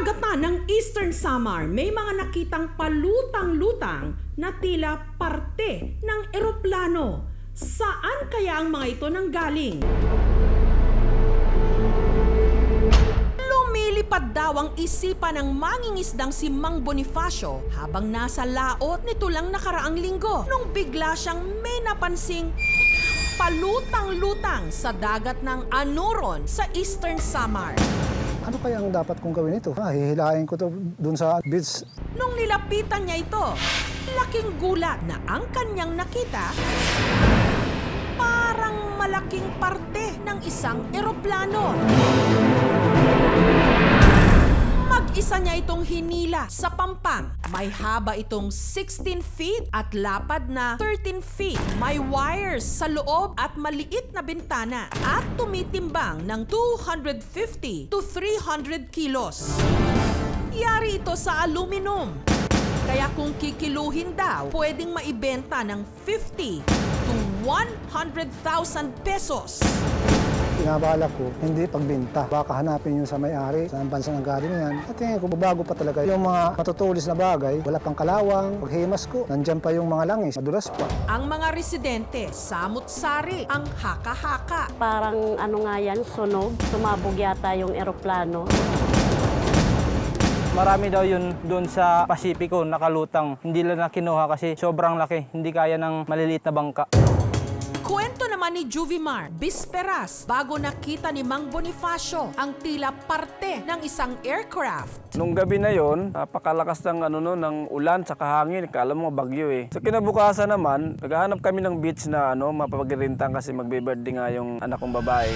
karagatan ng Eastern Samar, may mga nakitang palutang-lutang na tila parte ng eroplano. Saan kaya ang mga ito nanggaling? Lumilipad daw ang isipan ng mangingisdang si Mang Bonifacio habang nasa laot nito lang nakaraang linggo nung bigla siyang may napansing palutang-lutang sa dagat ng Anuron sa Eastern Samar. Ano kaya ang dapat kong gawin ito? Hihilahin ko to dun sa beach. Nung nilapitan niya ito, laking gulat na ang kanyang nakita parang malaking parte ng isang eroplano. Mag-isa niya itong hinila sa pampang. May haba itong 16 feet at lapad na 13 feet. May wires sa loob at maliit na bintana at tumitimbang ng 250 to 300 kilos. Yari ito sa aluminum. Kaya kung kikiluhin daw, pwedeng maibenta ng 50 to 100,000 pesos. Pinabala ko, hindi pagbinta. Baka hanapin yung sa may-ari, saan bansa ng galing yan. At tingin ko, bago pa talaga. Yung mga matutulis na bagay, wala pang kalawang. Paghimas ko, nandyan pa yung mga langis, madulas pa. Ang mga residente, samut-sari ang haka-haka. Parang ano nga yan, sunog. Sumabog yata yung eroplano. Marami daw yun doon sa Pasipiko, nakalutang. Hindi lang na kinuha kasi sobrang laki. Hindi kaya ng maliliit na bangka. Kwento naman ni Juvimar, bisperas bago nakita ni Mang Bonifacio ang tila parte ng isang aircraft. Nung gabi na yon, napakalakas ng ng ulan sa hangin, kala mo bagyo eh. Sa kinabukasan naman, naghahanap kami ng beach na mapapagirintang kasi magbe-birthday nga yung anak kong babae.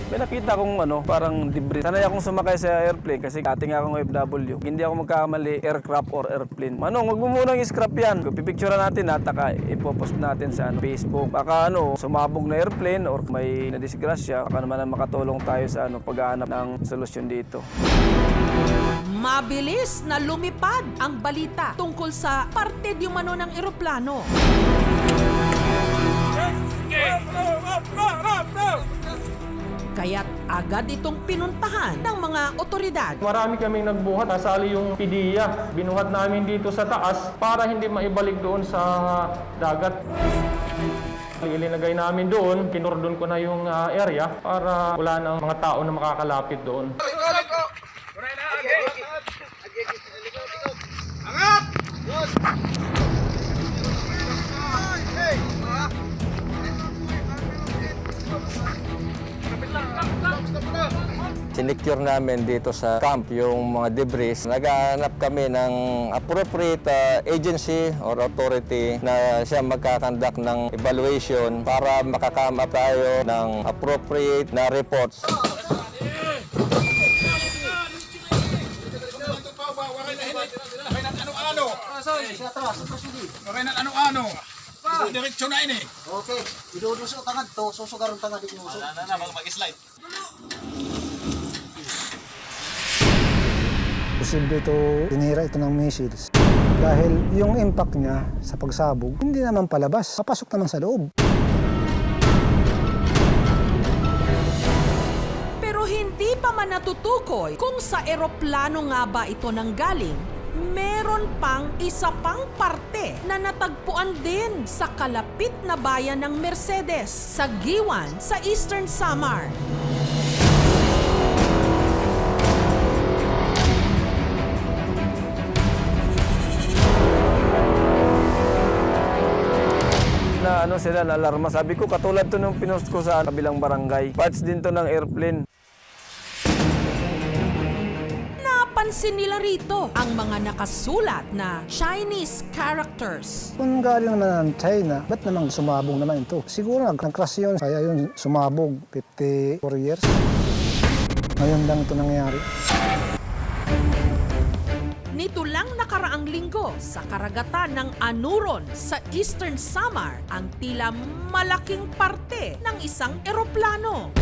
May nakita akong parang debris. Sanay akong sumakay sa airplane kasi dating akong OFW. Hindi ako magkakamali aircraft or airplane. Manong, wag mo munang i-scrap yan. Pipicturean natin taka ipopost natin sa Facebook. Baka sumabog na airplane or may nadisgrasya. Baka naman makatulong tayo sa paghahanap ng solusyon dito. Mabilis na lumipad ang balita tungkol sa parte di umano ng eroplano. Kaya't agad itong pinuntahan ng mga otoridad. Marami kaming nagbuhat, nasali yung PDEA. Binuhat namin dito sa taas para hindi maibalik doon sa dagat. Ilinagay namin doon, kinordon ko na yung area para wala nang mga tao na makakalapit doon. Sinicure namin dito sa camp yung mga debris. Naghahanap kami ng appropriate agency or authority na siya magkakandak ng evaluation para makakama tayo ng appropriate na reports. Diretso na ini. Okay, idudusok tangad to, susugaron tangad ito. Mag-slide. Posible ito, tinira ito ng missiles. Dahil yung impact niya sa pagsabog, hindi naman palabas, papasok naman sa loob. Pero hindi pa man natutukoy kung sa eroplano nga ba ito nanggaling. Meron pang isa pang parte na natagpuan din sa kalapit na bayan ng Mercedes sa Giwan sa Eastern Samar. Sila na alarma. Sabi ko, katulad to nung pinost ko sa kabilang barangay. Parts din to ng airplane. Napansin nila rito ang mga nakasulat na Chinese characters. Kung galing naman ng China, ba't namang sumabog naman ito? Siguro nag-crash yun, kaya yun sumabog 54 years. Ngayon lang ito nangyari. Nito lang nakaraang linggo sa karagatan ng Anuron sa Eastern Samar ang tila malaking parte ng isang eroplano.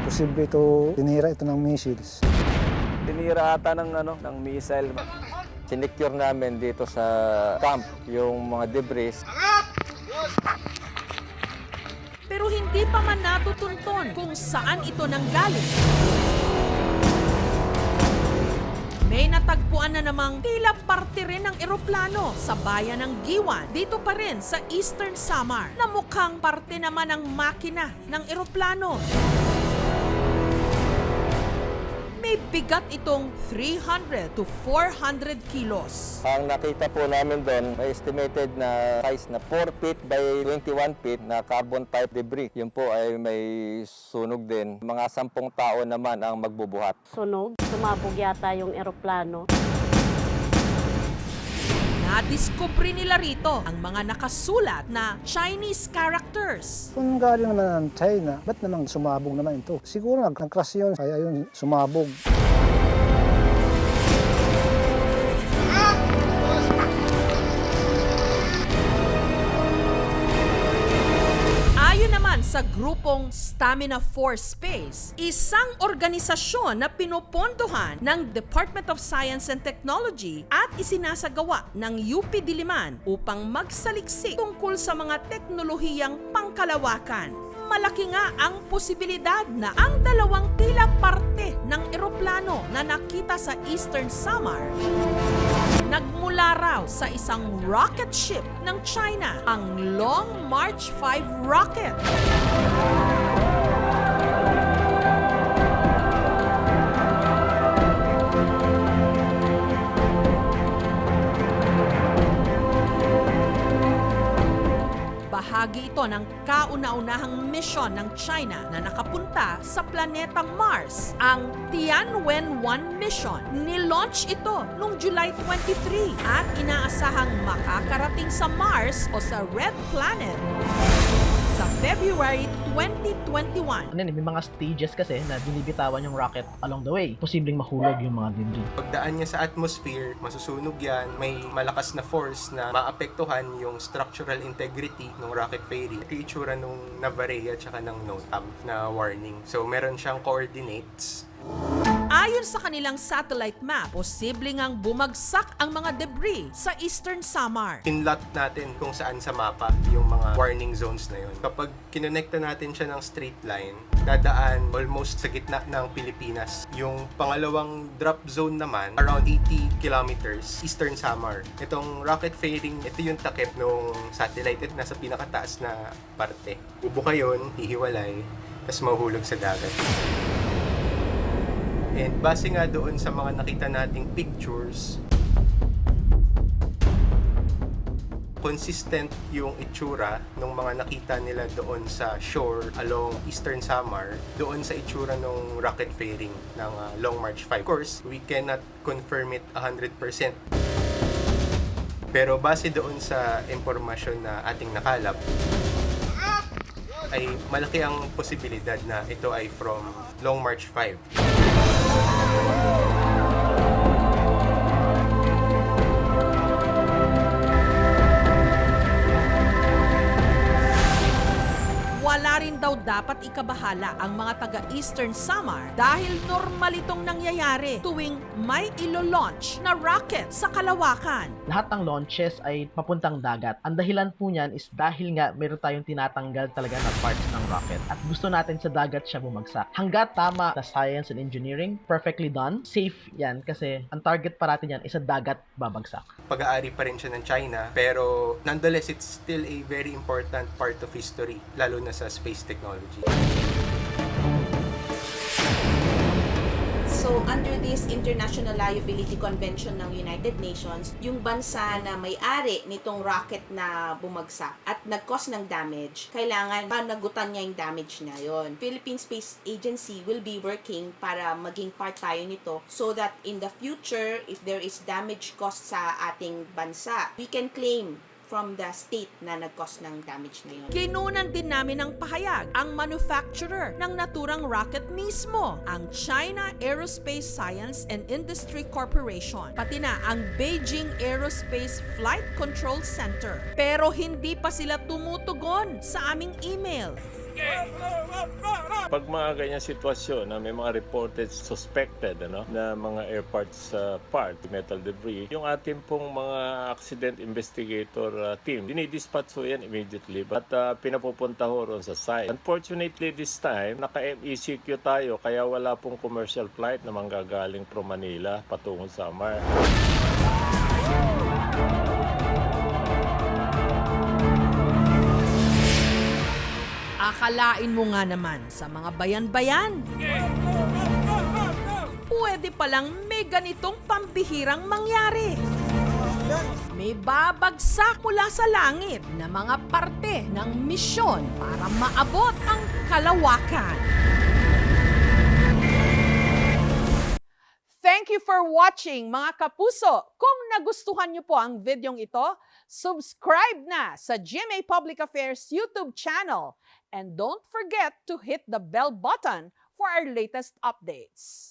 Posible ito, tinira ito ng missiles. Tinira ata ng missile. Sinicure namin dito sa camp yung mga debris. Pero hindi pa man natutunton kung saan ito nanggaling. May natagpuan na namang tila parte rin ng eroplano sa bayan ng Giwan, dito pa rin sa Eastern Samar, na mukhang parte naman ng makina ng eroplano. May bigat itong 300 to 400 kilos. Ang nakita po namin doon, may estimated na size na 4 feet by 21 feet na carbon type debris. Yun po ay may sunog din. Mga 10 tao naman ang magbubuhat. Sunog, sumabog yata yung eroplano. Nadiskubre nila rito ang mga nakasulat na Chinese characters. Kung galing naman ng China, ba't namang sumabog naman ito? Siguro nag-crash yun, kaya yun sumabog. Ayon naman sa grupong Stamina Force Space, isang organisasyon na pinupondohan ng Department of Science and Technology at isinasagawa ng UP Diliman upang magsaliksik tungkol sa mga teknolohiyang pangkalawakan. Malaki nga ang posibilidad na ang dalawang tila parte ng eroplano na nakita sa Eastern Samar nagmula raw sa isang rocket ship ng China, ang Long March 5 rocket. Bahagi ito ng kauna-unahang misyon ng China na nakapunta sa planetang Mars, ang Tianwen-1 mission. Nilaunch ito noong July 23 at inaasahang makakarating sa Mars o sa Red Planet sa February 2021. May mga stages kasi na binibitawan yung rocket along the way. Posibleng mahulog yung mga debris. Pagdaan niya sa atmosphere, masusunog yan. May malakas na force na maapektuhan yung structural integrity ng rocket fairing. Ito yung itsura nung Navarea at saka ng NOTAM na warning. So meron siyang coordinates. Ayon sa kanilang satellite map, posible ngang bumagsak ang mga debris sa Eastern Samar. Pinlot natin kung saan sa mapa yung mga warning zones na yun. Kapag kinonekta natin siya ng straight line, dadaan almost sa gitna ng Pilipinas. Yung pangalawang drop zone naman, around 80 kilometers, Eastern Samar. Itong rocket fairing, ito yung takip ng satellite. Ito nasa pinakataas na parte. Bubuka yun, hihiwalay, tapos mahuhulog sa dagat. And base nga doon sa mga nakita nating pictures, consistent yung itsura ng mga nakita nila doon sa shore along Eastern Samar, doon sa itsura ng rocket fairing ng Long March 5. Of course, we cannot confirm it 100%. Pero base doon sa impormasyon na ating nakalap, ay malaki ang posibilidad na ito ay from Long March 5. Wala rin daw dapat ikabahala ang mga taga-Eastern Samar dahil normal itong nangyayari tuwing may ilo-launch na rocket sa kalawakan. Lahat ng launches ay papuntang dagat. Ang dahilan po niyan is dahil nga meron tayong tinatanggal talaga na parts ng rocket at gusto natin sa dagat siya bumagsak. Hanggat tama na science and engineering, perfectly done, safe yan kasi ang target pa natin yan is sa dagat babagsak. Pag-aari pa rin siya ng China, pero nonetheless, it's still a very important part of history, lalo na sa space technology. So, under this International Liability Convention ng United Nations, yung bansa na may-ari nitong rocket na bumagsak at nag-cause ng damage, kailangan panagutan niya yung damage niya yon. Philippine Space Agency will be working para maging part tayo nito so that in the future, if there is damage caused sa ating bansa, we can claim from the state na nag-cause ng damage na yun. Kinunan din namin ng pahayag ang manufacturer ng naturang rocket mismo, ang China Aerospace Science and Industry Corporation, pati na ang Beijing Aerospace Flight Control Center. Pero hindi pa sila tumutugon sa aming email. Pag mga ganyan sitwasyon na may mga reported suspected na mga air parts part, metal debris, yung ating pong mga accident investigator team, dinidispatch ho yan immediately at pinapupunta ho ron sa site. Unfortunately this time, naka-MECQ tayo kaya wala pong commercial flight na manggagaling from Manila patungong Samar. Akalain mo nga naman sa mga bayan-bayan. Pwede palang may ganitong pambihirang mangyari. May babagsak mula sa langit na mga parte ng misyon para maabot ang kalawakan. Thank you for watching, mga kapuso. Kung nagustuhan niyo po ang videong ito, subscribe na sa GMA Public Affairs YouTube channel. And don't forget to hit the bell button for our latest updates.